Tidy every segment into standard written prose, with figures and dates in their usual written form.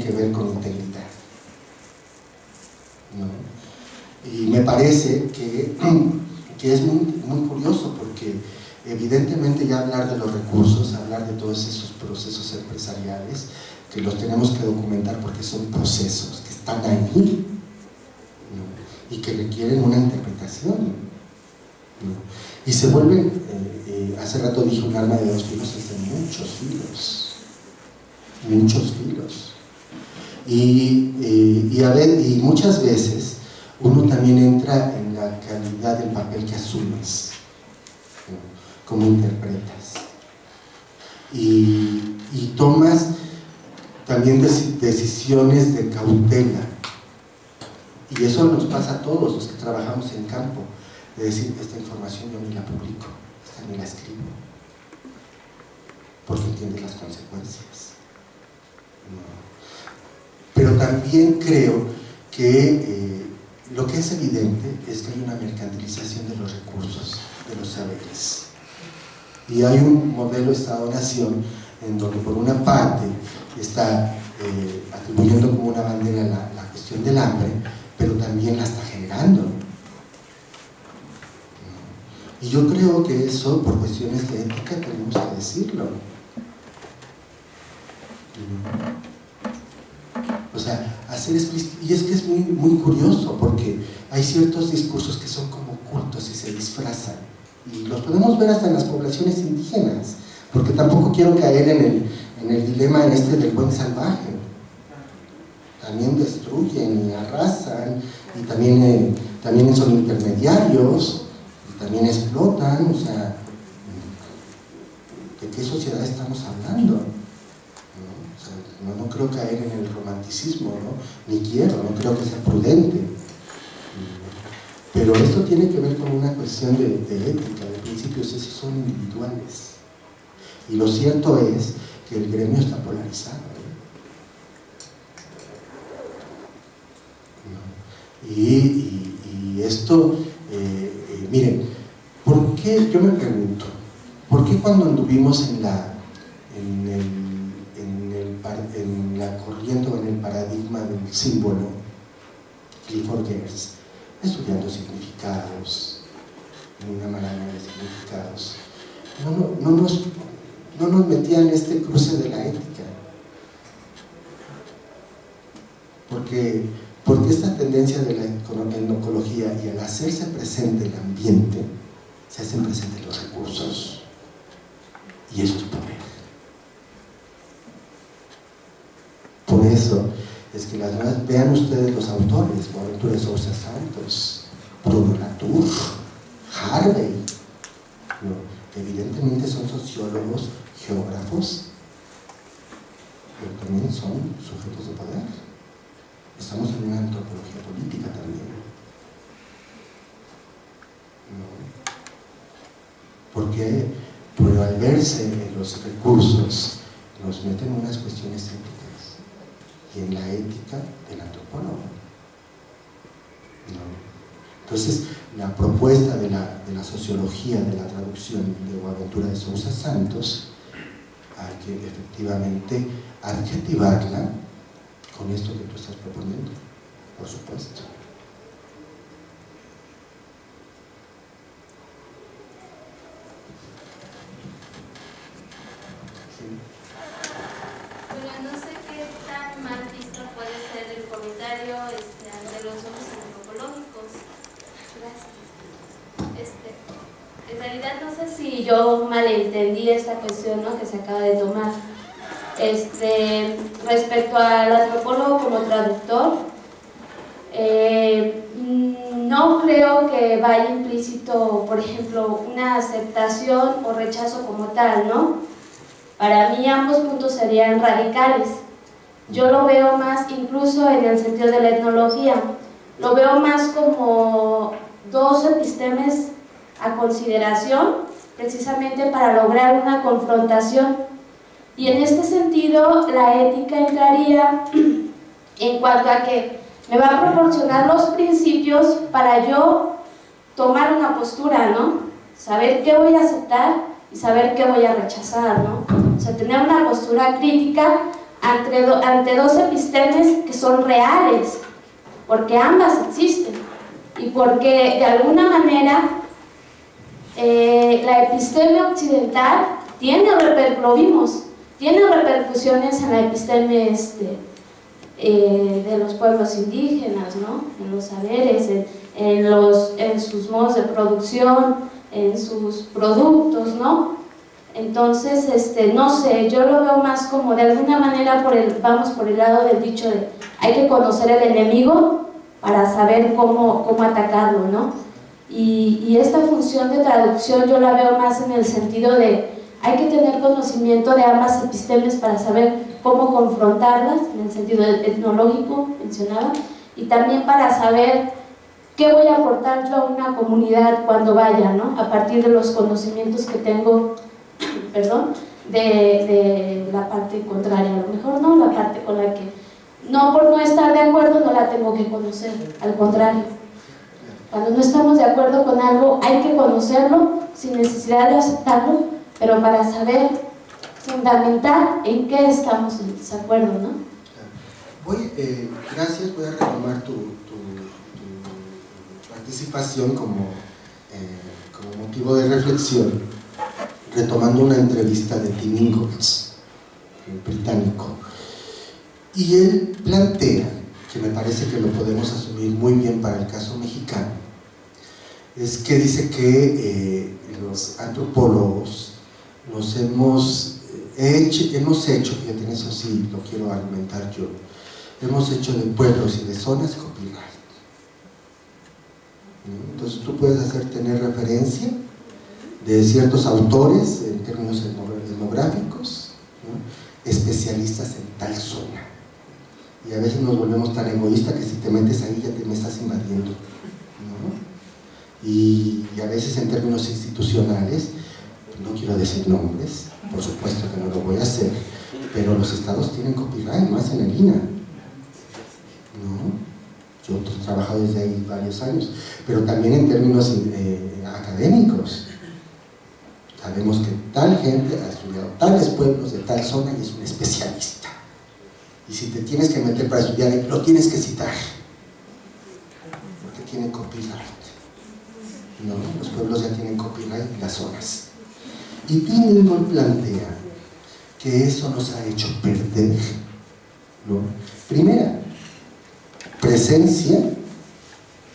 que ver con integridad, ¿no? Y me parece que es muy curioso, porque evidentemente ya hablar de los recursos, hablar de todos esos procesos empresariales, que los tenemos que documentar porque son procesos que están ahí, ¿no? Y que requieren una interpretación, ¿no? Y se vuelven, hace rato dije, un arma de dos filos, es de muchos filos. Y muchas veces uno también entra en la calidad del papel que asumes, ¿no? Cómo interpretas. Y tomas también decisiones de cautela. Y eso nos pasa a todos los que trabajamos en campo, de decir, esta información yo ni la publico, esta ni la escribo, porque entiendes las consecuencias, ¿no? Pero también creo que lo que es evidente es que hay una mercantilización de los recursos, de los saberes. Y hay un modelo Estado-Nación en donde por una parte está atribuyendo como una bandera la cuestión del hambre, pero también la está generando. Y yo creo que eso, por cuestiones de ética, tenemos que decirlo. O sea, hacer explícito. Y es que es muy curioso, porque hay ciertos discursos que son como ocultos y se disfrazan. Y los podemos ver hasta en las poblaciones indígenas, porque tampoco quiero caer en el dilema del buen salvaje. También destruyen y arrasan, y también son intermediarios, y también explotan. O sea, ¿de qué sociedad estamos hablando? No creo caer en el romanticismo, ¿no? Ni quiero, no creo que sea prudente. Pero esto tiene que ver con una cuestión de ética, de principios, esos son individuales. Y lo cierto es que el gremio está polarizado, ¿no? Y esto, miren, ¿por qué? Yo me pregunto, ¿por qué cuando anduvimos en la corriente o en el paradigma del símbolo, Clifford Geertz, estudiando significados, en una maraña de significados, no nos metían en este cruce de la ética? Porque esta tendencia de la etnocología, y al hacerse presente el ambiente, se hacen presentes los recursos, y eso es poder. Por eso es que las nuevas, vean ustedes los autores, Boaventura de Sousa Santos, Bruno Latour, Harvey, ¿no? Evidentemente son sociólogos, geógrafos, pero también son sujetos de poder. Estamos en una antropología política también, ¿no? Porque al verse en los recursos, nos meten en unas cuestiones éticas, y en la ética del antropólogo, ¿no? Entonces, la propuesta de la sociología, de la traducción de Boaventura de Sousa Santos, hay que efectivamente adjetivarla con esto que tú estás proponiendo, por supuesto. Ante los ojos antropológicos. Gracias. En realidad no sé si yo malentendí esta cuestión, ¿no?, que se acaba de tomar. Respecto al antropólogo como traductor, no creo que vaya implícito, por ejemplo, una aceptación o rechazo como tal, ¿no? Para mí ambos puntos serían radicales. Yo lo veo más, incluso en el sentido de la etnología, lo veo más como dos epistemes a consideración, precisamente para lograr una confrontación. Y en este sentido, la ética entraría en cuanto a que me va a proporcionar los principios para yo tomar una postura, ¿no? Saber qué voy a aceptar y saber qué voy a rechazar, ¿no? O sea, tener una postura crítica ante dos epistemes que son reales, porque ambas existen y porque de alguna manera la episteme occidental tiene repercusiones en la episteme de los pueblos indígenas, ¿no? En los saberes, en sus modos de producción, en sus productos, ¿no? Entonces, no sé, yo lo veo más como de alguna manera vamos por el lado del dicho de hay que conocer el enemigo para saber cómo atacarlo, ¿no? Y esta función de traducción yo la veo más en el sentido de hay que tener conocimiento de ambas epistemes para saber cómo confrontarlas, en el sentido etnológico, mencionaba, y también para saber qué voy a aportar yo a una comunidad cuando vaya, ¿no? A partir de los conocimientos que tengo, perdón, de la parte contraria, a lo mejor no, la parte con la que, no por no estar de acuerdo no la tengo que conocer, al contrario. Cuando no estamos de acuerdo con algo hay que conocerlo sin necesidad de aceptarlo, pero para saber fundamentar en qué estamos en desacuerdo, ¿no? Gracias, voy a retomar tu participación como motivo de reflexión, retomando una entrevista de Tim Ingalls, británico, y él plantea, que me parece que lo podemos asumir muy bien para el caso mexicano, es que dice que los antropólogos nos hemos hecho, fíjate, en eso sí lo quiero argumentar yo, hemos hecho de pueblos y de zonas copyright. Entonces tú puedes tener referencia de ciertos autores en términos etnográficos, ¿no? Especialistas en tal zona, y a veces nos volvemos tan egoístas que si te metes ahí ya te me estás invadiendo, ¿no? Y a veces en términos institucionales, no quiero decir nombres, por supuesto que no lo voy a hacer, pero los estados tienen copyright, más en el INAH, ¿no? Yo he trabajado desde ahí varios años, pero también en términos académicos. Sabemos que tal gente ha estudiado tales pueblos de tal zona y es un especialista. Y si te tienes que meter para estudiar, lo tienes que citar, porque tiene copyright. No, los pueblos ya tienen copyright y las zonas. Y Pinelón plantea que eso nos ha hecho perder, ¿no? Primera, presencia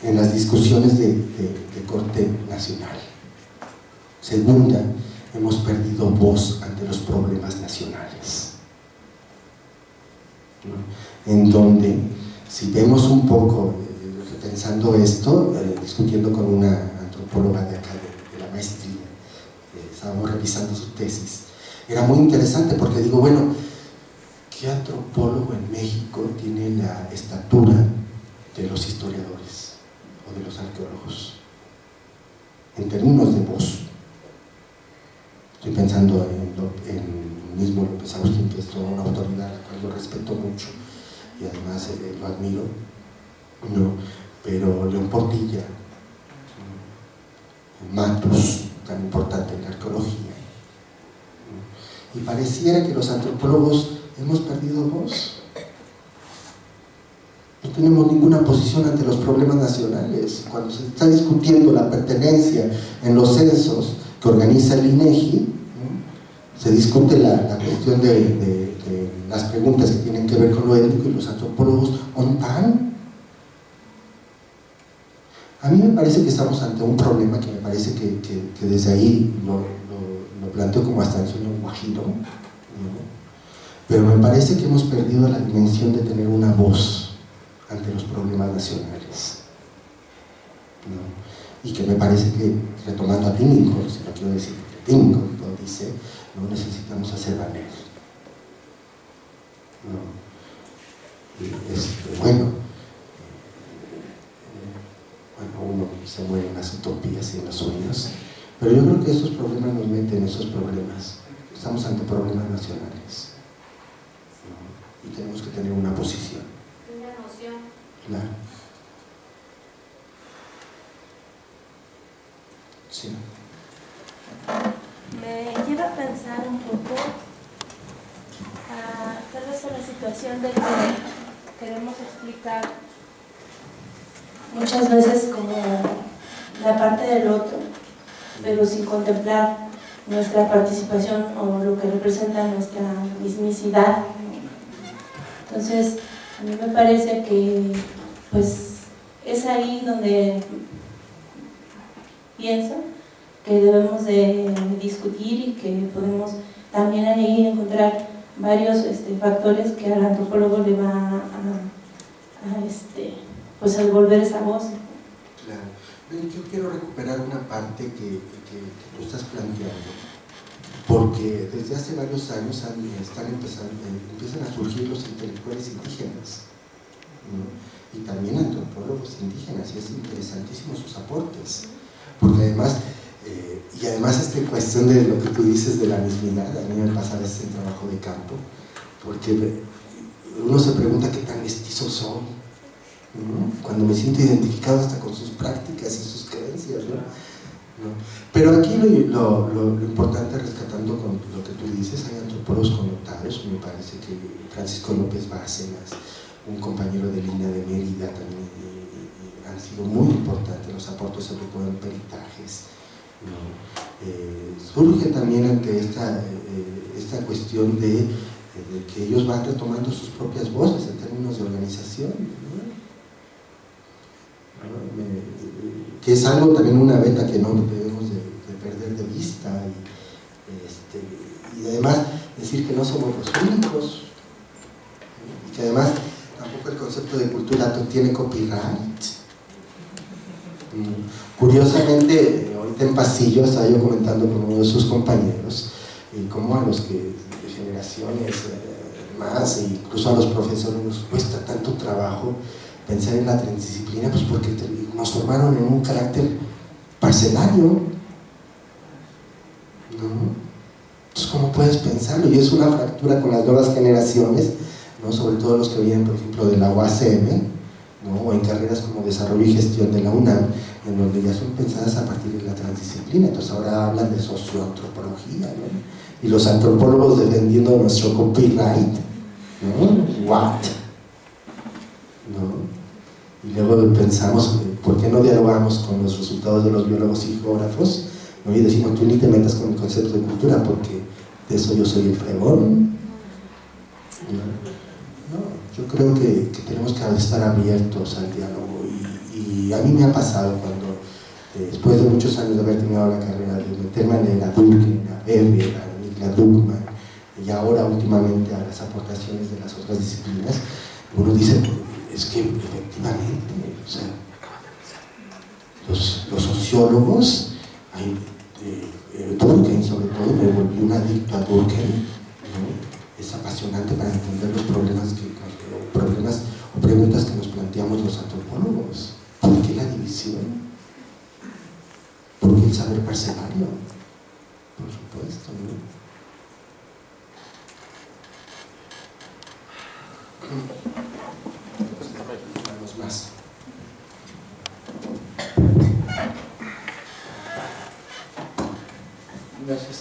en las discusiones de corte nacional. Segunda, hemos perdido voz ante los problemas nacionales, ¿no? En donde, si vemos un poco, pensando esto, discutiendo con una antropóloga de acá, de la maestría, estábamos revisando su tesis, era muy interesante porque digo, bueno, ¿qué antropólogo en México tiene la estatura de los historiadores o de los arqueólogos en términos de voz? Estoy pensando en mismo López Agustín, que es toda una autoridad a la cual yo respeto mucho y además lo admiro, ¿no? Pero León Portilla, Matus, tan importante en la arqueología, ¿no? Y pareciera que los antropólogos hemos perdido voz. No tenemos ninguna posición ante los problemas nacionales. Cuando se está discutiendo la pertenencia en los censos que organiza el INEGI, ¿no? Se discute la cuestión de las preguntas que tienen que ver con lo étnico, y los antropólogos ¿ontan? A mí me parece que estamos ante un problema que me parece que desde ahí lo planteo como hasta el sueño guajiro, ¿no? Pero me parece que hemos perdido la dimensión de tener una voz ante los problemas nacionales, ¿no? Y que me parece que, retomando a Pinningham, si lo quiero decir, porque Pinningham lo dice, no necesitamos hacer valer, ¿no? Bueno, uno se muere en las utopías y en los sueños, pero yo creo que esos problemas nos meten en esos problemas. Estamos ante problemas nacionales, ¿no? Y tenemos que tener una posición. Una noción. Claro. Sí. Me lleva a pensar un poco, tal vez solo situación de que queremos explicar muchas veces como la parte del otro, pero sin contemplar nuestra participación o lo que representa nuestra mismicidad. Entonces, a mí me parece que pues es ahí donde pienso que debemos de discutir y que podemos también ahí encontrar varios factores que al antropólogo le va a devolver esa voz. Claro. Yo quiero recuperar una parte que tú estás planteando, porque desde hace varios años empiezan a surgir los intelectuales indígenas, ¿no? Y también antropólogos indígenas, y es interesantísimo sus aportes, porque además esta cuestión de lo que tú dices de la mismidad, a mí me pasa a veces en trabajo de campo, porque uno se pregunta qué tan mestizo soy, ¿no? Cuando me siento identificado hasta con sus prácticas y sus creencias, ¿no? Pero aquí lo importante, rescatando con lo que tú dices, hay antropólogos connotados. Me parece que Francisco López Bárcenas, un compañero de línea de Mérida, también han sido muy importantes los aportes, sobre todo en peritajes, ¿no? Surge también ante esta cuestión de que ellos van retomando sus propias voces en términos de organización, ¿no? Que es algo también, una beta que no debemos de perder de vista, y además decir que no somos los únicos, y que además tampoco el concepto de cultura tiene copyright. Curiosamente, ahorita en pasillo estaba yo comentando con uno de sus compañeros cómo a los que de generaciones más, e incluso a los profesores, nos cuesta tanto trabajo pensar en la transdisciplina, pues porque nos formaron en un carácter parcelario, ¿no? Entonces, ¿cómo puedes pensarlo? Y es una fractura con las nuevas generaciones, ¿no? Sobre todo los que vienen, por ejemplo, de la UACM, ¿no? O en carreras como Desarrollo y Gestión de la UNAM, en donde ya son pensadas a partir de la transdisciplina. Entonces ahora hablan de socioantropología, ¿no? Y los antropólogos defendiendo nuestro copyright, ¿no? What? ¿No? Y luego pensamos, ¿por qué no dialogamos con los resultados de los biólogos y geógrafos? ¿No? Y decimos, tú ni te metas con el concepto de cultura, porque de eso yo soy el fregón. No, yo creo que tenemos que estar abiertos al diálogo, y a mí me ha pasado cuando, después de muchos años de haber terminado la carrera, de meterme en la Durkheim, a Weber, a Niklas Luhmann, y ahora últimamente a las aportaciones de las otras disciplinas, uno dice, es que efectivamente, o sea, los sociólogos, Durkheim sobre todo, me volví un adicto a Durkheim, ¿no? Es apasionante para entender los problemas o preguntas que nos planteamos los antropólogos. ¿Por qué la división? ¿Por qué el saber parcelario? Por supuesto, ¿no? Más. Gracias.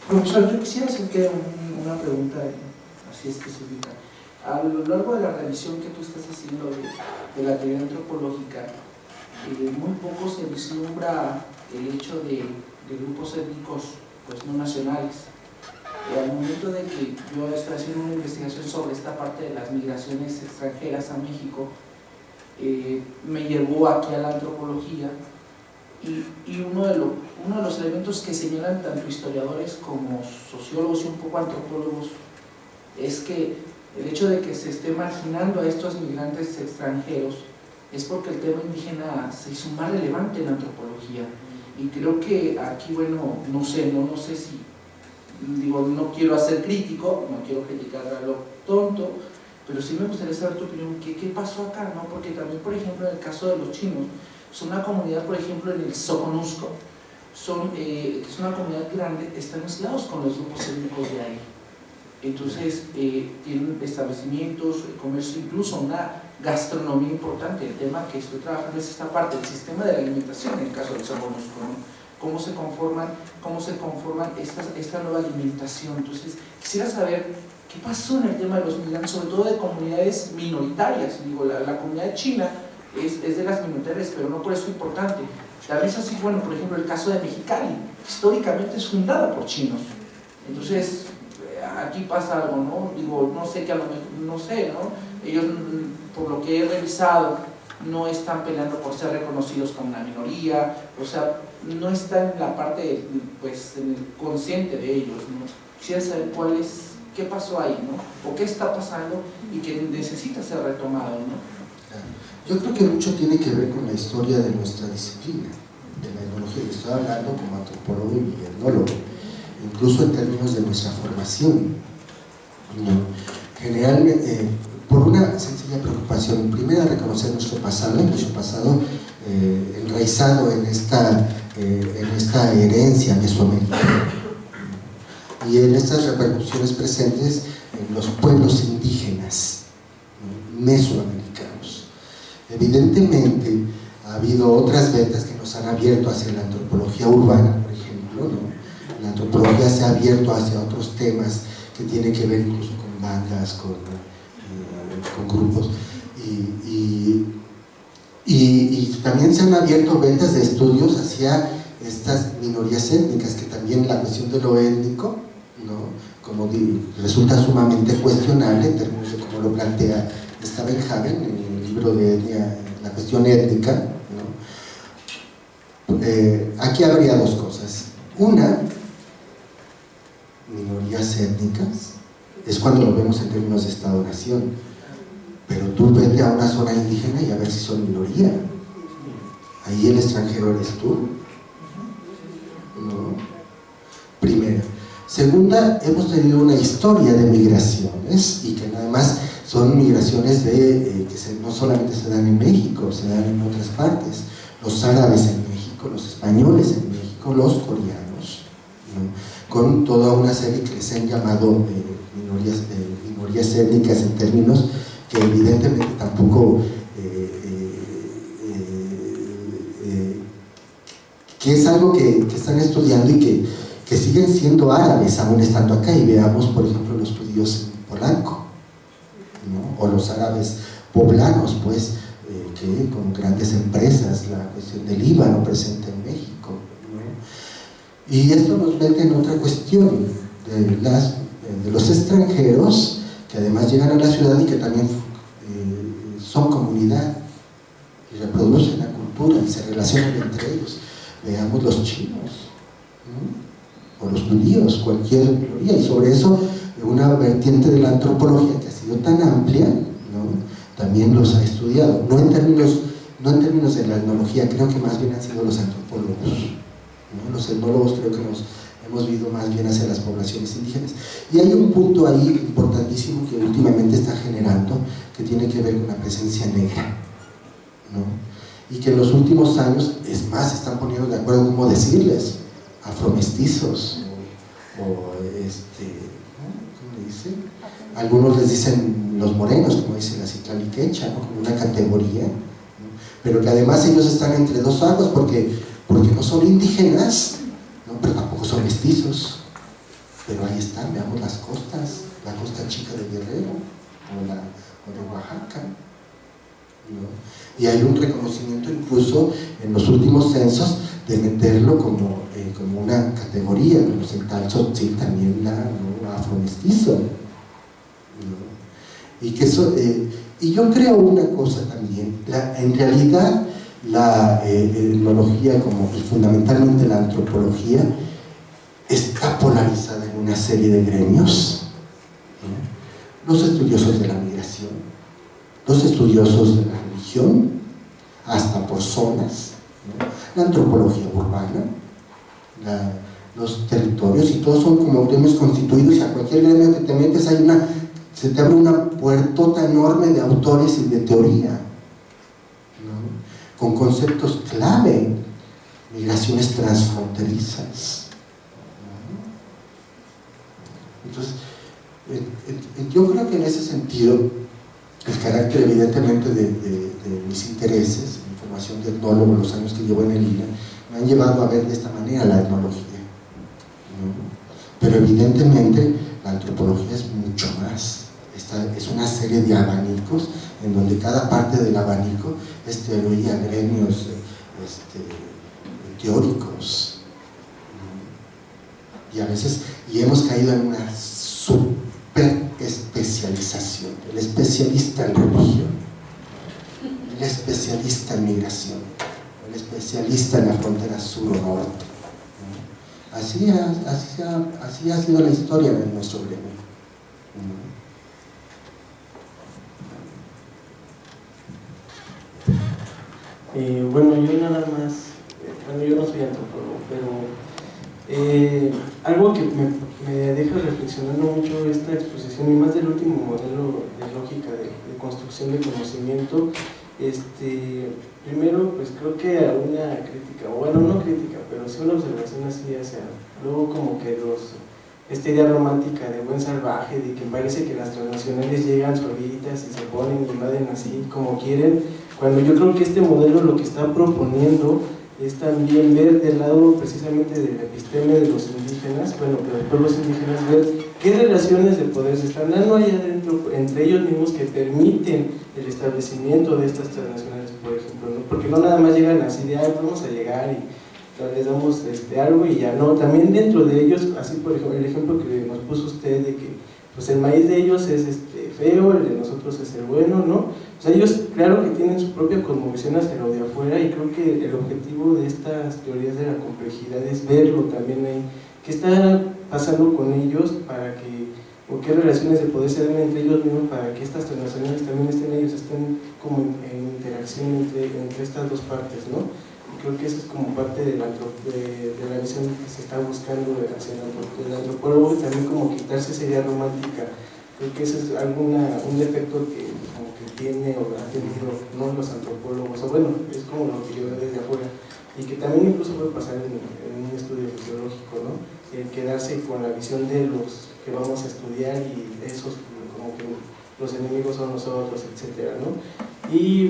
Profesor, yo quisiera hacerte una pregunta así específica. A lo largo de la revisión que tú estás haciendo de la teoría antropológica, muy poco se vislumbra el hecho de grupos étnicos pues, no nacionales. Al momento de que yo estoy haciendo una investigación sobre esta parte de las migraciones extranjeras a México, me llevó aquí a la antropología, y uno de los elementos que señalan tanto historiadores como sociólogos y un poco antropólogos es que el hecho de que se esté marginando a estos migrantes extranjeros es porque el tema indígena se hizo más relevante en la antropología, y creo que aquí, bueno, no sé si digo, no quiero hacer crítico, no quiero criticar a lo tonto, pero sí me gustaría saber tu opinión, ¿qué pasó acá? ¿No? Porque también, por ejemplo, en el caso de los chinos, son una comunidad, por ejemplo, en el Soconusco, es una comunidad grande, están mezclados con los grupos étnicos de ahí. Entonces, tienen establecimientos, comercio, incluso una gastronomía importante. El tema que estoy trabajando es esta parte del sistema de la alimentación, en el caso del Soconusco, ¿no? cómo se conforman esta nueva alimentación. Entonces, quisiera saber qué pasó en el tema de los migrantes, sobre todo de comunidades minoritarias. Digo, la comunidad china es de las minoritarias, pero no por eso importante. Tal vez así, bueno, por ejemplo, el caso de Mexicali, históricamente es fundada por chinos. Entonces, aquí pasa algo, ¿no? Digo, no sé, no sé, ¿no? Ellos, por lo que he revisado, no están peleando por ser reconocidos como una minoría, o sea, no está en la parte, pues, en el consciente de ellos, ¿no? Quisiera saber qué pasó ahí, ¿no? O qué está pasando y que necesita ser retomado, ¿no? Yo creo que mucho tiene que ver con la historia de nuestra disciplina, de la etnología. Yo estoy hablando como antropólogo y etnólogo, incluso en términos de nuestra formación, ¿no? Generalmente, por una sencilla preocupación, primero reconocer nuestro pasado enraizado en esta herencia mesoamericana y en estas repercusiones presentes en los pueblos indígenas, ¿no?, mesoamericanos. Evidentemente ha habido otras vetas que nos han abierto hacia la antropología urbana, por ejemplo, ¿no? La antropología se ha abierto hacia otros temas que tienen que ver incluso con bandas, con grupos, y también se han abierto vetas de estudios hacia estas minorías étnicas, que también la cuestión de lo étnico, ¿no?, como resulta sumamente cuestionable en términos de cómo lo plantea Stavenhagen en el libro de etnia, la cuestión étnica, ¿no? Aquí habría dos cosas. Una, minorías étnicas es cuando lo vemos en términos de Estado-Nación, pero tú vete a una zona indígena y a ver si son minoría. Ahí el extranjero eres tú, ¿no? Primera. Segunda, hemos tenido una historia de migraciones y que además son migraciones que no solamente se dan en México, se dan en otras partes. Los árabes en México, los españoles en México, los coreanos, ¿no?, con toda una serie que les han llamado minorías étnicas en términos que evidentemente tampoco que es algo que están estudiando y que siguen siendo árabes aún estando acá. Y veamos, por ejemplo, los judíos en Polanco, ¿no?, o los árabes poblanos, pues, que con grandes empresas, la cuestión del Líbano presente en México, ¿no? Y esto nos mete en otra cuestión de los extranjeros que además llegan a la ciudad y que también son comunidad y reproducen la cultura y se relacionan entre ellos. Veamos los chinos, ¿no?, o los judíos, cualquier minoría, y sobre eso una vertiente de la antropología que ha sido tan amplia, ¿no?, también los ha estudiado, no en términos de la etnología, creo que más bien han sido los antropólogos, ¿no? Los etnólogos creo que nos hemos ido más bien hacia las poblaciones indígenas. Y hay un punto ahí importantísimo que últimamente está generando, que tiene que ver con la presencia negra, ¿no?, y que en los últimos años, es más, se están poniendo de acuerdo cómo decirles, afromestizos, ¿no?, ¿cómo le dicen? Algunos les dicen los morenos, como dice la Citlaliquecha, ¿no?, como una categoría, ¿no?, pero que además ellos están entre dos aguas porque no son indígenas, ¿no?, pero tampoco son mestizos, pero ahí están. Veamos las costas, la costa chica de Guerrero o de Oaxaca, ¿no? Y hay un reconocimiento incluso en los últimos censos de meterlo como una categoría, como el tal Tzotzil también ¿no?, afromestizo, ¿no? Y que eso, y yo creo una cosa también, en realidad la etnología y fundamentalmente la antropología está polarizada en una serie de gremios, ¿no? Los estudiosos de la migración, los estudiosos de la religión, hasta por zonas, ¿no?, la antropología urbana, los territorios, y todos son como gremios constituidos, y a cualquier gremio que te metes se te abre una puertota enorme de autores y de teoría, ¿no?, con conceptos clave, migraciones transfronterizas, ¿no? Entonces, yo creo que en ese sentido, el carácter evidentemente de mis intereses, mi formación de etnólogo, los años que llevo en el INA, me han llevado a ver de esta manera la etnología, ¿no? Pero evidentemente la antropología es mucho más. Es una serie de abanicos en donde cada parte del abanico es teoría, gremios teóricos, ¿no? Y a veces hemos caído en una super especialización. El especialista en religión, el especialista en migración, el especialista en la frontera sur o norte, ¿no? Así ha sido la historia de nuestro gremio, ¿no? Bueno, yo nada más, yo no soy antropólogo, pero algo que me deja reflexionando mucho esta exposición, y más del último modelo de lógica de construcción de conocimiento, primero, pues creo que una crítica, o bueno, no crítica, pero sí una observación así hacia, luego como que esta idea romántica de buen salvaje, de que parece que las transnacionales llegan solitas y se ponen y invaden así como quieren, cuando yo creo que este modelo lo que está proponiendo es también ver del lado precisamente del episteme de los indígenas, bueno, de los pueblos indígenas, ver qué relaciones de poder se están dando allá adentro entre ellos mismos que permiten el establecimiento de estas transnacionales, por ejemplo, ¿no? Porque no nada más llegan así de, vamos a llegar y les damos algo y ya no, también dentro de ellos, así por ejemplo, el ejemplo que nos puso usted de que pues el maíz de ellos es feo, el de nosotros es el bueno, ¿no? O sea, ellos claro que tienen su propia cosmovisión hacia lo de afuera, y creo que el objetivo de estas teorías de la complejidad es verlo también ahí, qué está pasando con ellos para que, o qué relaciones de poder se dan entre ellos mismos para que estas transnacionales también estén como en interacción entre estas dos partes, ¿no? Creo que eso es como parte de la visión que se está buscando hacia el antropólogo, y también como quitarse esa idea romántica. Creo que ese es un defecto que como que tiene o ha tenido no los antropólogos, o bueno, es como lo que yo veo desde afuera, y que también incluso puede pasar en un estudio sociológico, ¿no? El quedarse con la visión de los que vamos a estudiar y esos como que los enemigos son nosotros, etcétera, ¿no? Y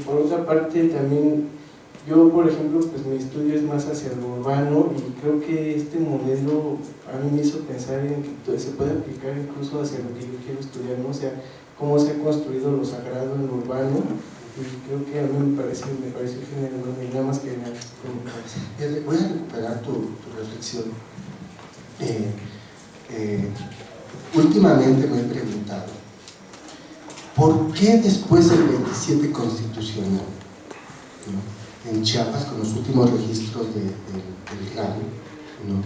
por otra parte también yo, por ejemplo, pues mi estudio es más hacia lo urbano, y creo que este modelo a mí me hizo pensar en que se puede aplicar incluso hacia lo que yo quiero estudiar, ¿no? O sea, cómo se ha construido lo sagrado en lo urbano, y creo que a mí me pareció genial, ¿no? Y nada más que voy a recuperar tu reflexión. Últimamente me he preguntado, ¿por qué después del 27 constitucional, ¿no? En Chiapas, con los últimos registros del GRAM, ¿no?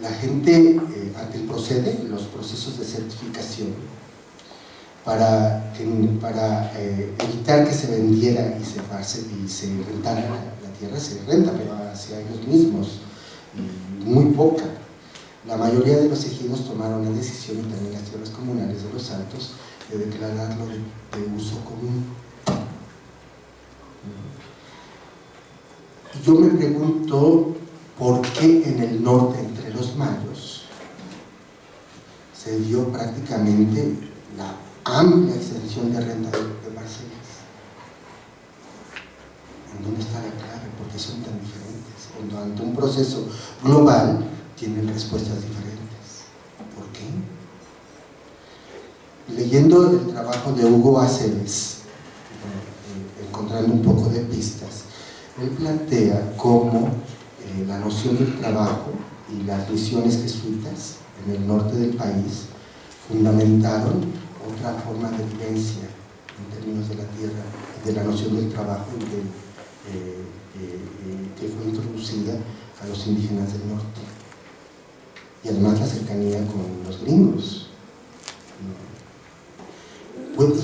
La gente ante el procede, los procesos de certificación, para evitar que se vendiera y se rentara la tierra, se renta, pero hacia ellos mismos, y muy poca. La mayoría de los ejidos tomaron la decisión, y también las tierras comunales de los Altos, de declararlo de uso común. Y yo me pregunto por qué en el norte, entre los mayos, se dio prácticamente la amplia extensión de renta de parcelas. ¿En dónde está la clave? ¿Por qué son tan diferentes? Cuando ante un proceso global tienen respuestas diferentes. ¿Por qué? Leyendo el trabajo de Hugo Aceves, encontrando un poco de pistas, él plantea cómo la noción del trabajo y las misiones jesuitas en el norte del país fundamentaron otra forma de vivencia en términos de la tierra, de la noción del trabajo que fue introducida a los indígenas del norte, y además la cercanía con los gringos.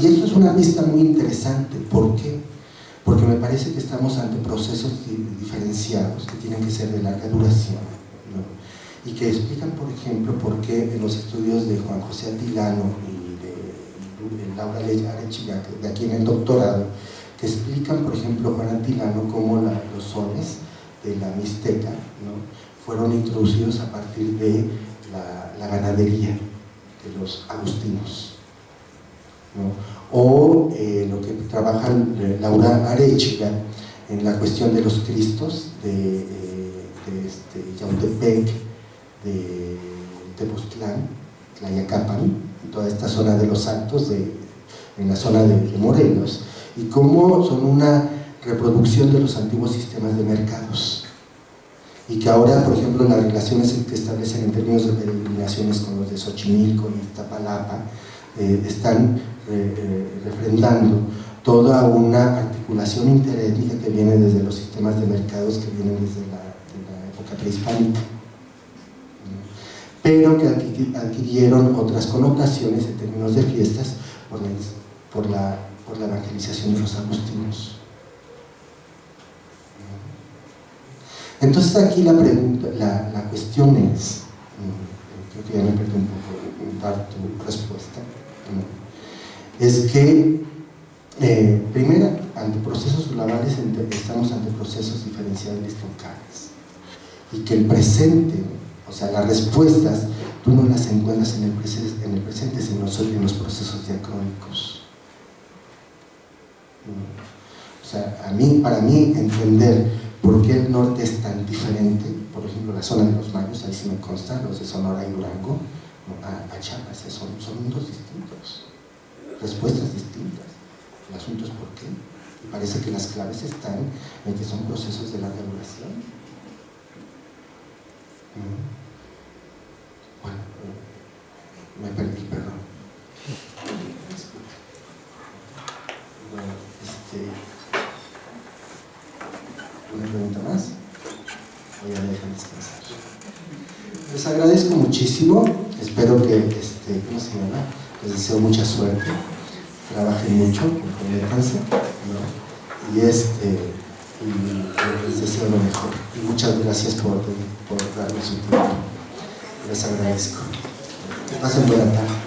Y esto es una pista muy interesante. ¿Por qué? Porque me parece que estamos ante procesos diferenciados que tienen que ser de larga duración, ¿no? Y que explican, por ejemplo, por qué en los estudios de Juan José Atilano y de Laura Arechiga, de aquí en el doctorado, que explican, por ejemplo, Juan Atilano, cómo los sones de la Mixteca, ¿no? fueron introducidos a partir de la ganadería de los agustinos, ¿no? O lo que trabajan Laura Arechiga en la cuestión de los Cristos, de Yautepec, de Tepoztlán, Tlayacapan, en toda esta zona de los Altos, en la zona de Morelos, y cómo son una reproducción de los antiguos sistemas de mercados, y que ahora, por ejemplo, las relaciones que establecen en términos de peregrinaciones con los de Xochimilco y Iztapalapa están refrendando toda una articulación interétnica que viene desde los sistemas de mercados que vienen desde la época prehispánica, pero que adquirieron otras connotaciones en términos de fiestas por la evangelización de los agustinos. Entonces aquí la pregunta, la cuestión es, creo que ya me perdí un poco dar tu respuesta, es que primero, ante procesos globales estamos ante procesos diferenciables locales, y que el presente, o sea, las respuestas, tú no las encuentras en el presente, sino en los procesos diacrónicos. O sea, para mí entender por qué el norte es tan diferente, por ejemplo, la zona de los mayos, ahí sí me consta, los de Sonora y Durango, a Chiapas, son mundos distintos, respuestas distintas. El asunto es por qué, y parece que las claves están en que son procesos de larga duración. Bueno, me perdí, perdón. Bueno, ¿una pregunta más? Voy a dejar descansar. Les agradezco muchísimo, espero que, ¿cómo se llama? Les deseo mucha suerte, trabajen mucho, comprométanse, ¿no? Y les deseo lo mejor. Y muchas gracias por darme su tiempo. Les agradezco. Que pasen buena tarde.